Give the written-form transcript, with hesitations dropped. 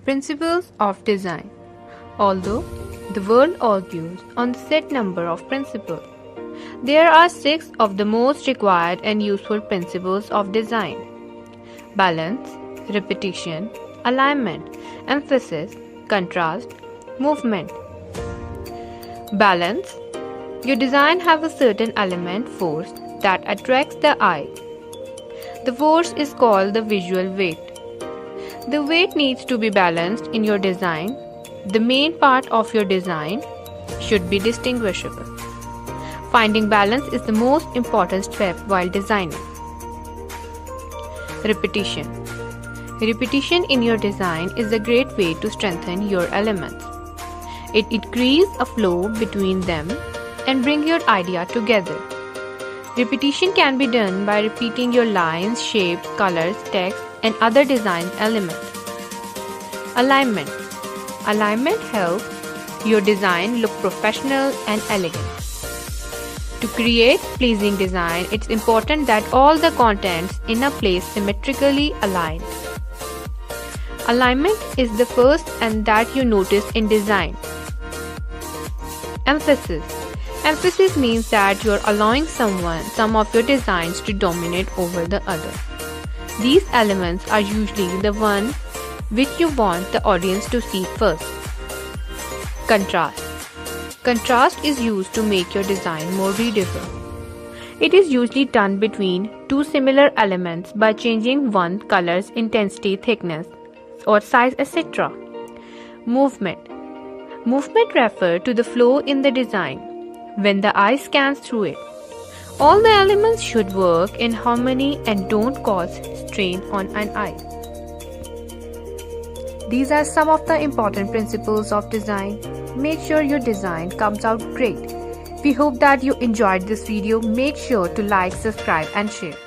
Principles of design. Although the world argues on the set number of principles, there are 6 of the most required and useful principles of design: balance, repetition, alignment, emphasis, contrast, movement. Balance. Your design have a certain element force that attracts the eye. The force is called the visual weight. The weight needs to be balanced in your design. The main part of your design should be distinguishable. Finding balance is the most important step while designing. Repetition. Repetition in your design is a great way to strengthen your elements. It increases a flow between them and bring your idea together. Repetition can be done by repeating your lines, shapes, colors, text, and other design elements. Alignment. Alignment helps your design look professional and elegant. To create pleasing design, it's important that all the contents in a place symmetrically aligned. Alignment is the first and that you notice in design. Emphasis. Emphasis means that you're allowing some of your designs to dominate over the other. These elements are usually the one which you want the audience to see first. Contrast. Contrast is used to make your design more readable. It is usually done between two similar elements by changing one color's intensity, thickness, or size, etc. Movement. Movement refers to the flow in the design when the eye scans through it. All the elements should work in harmony and don't cause strain on an eye. These are some of the important principles of design. Make sure your design comes out great. We hope that you enjoyed this video. Make sure to like, subscribe and share.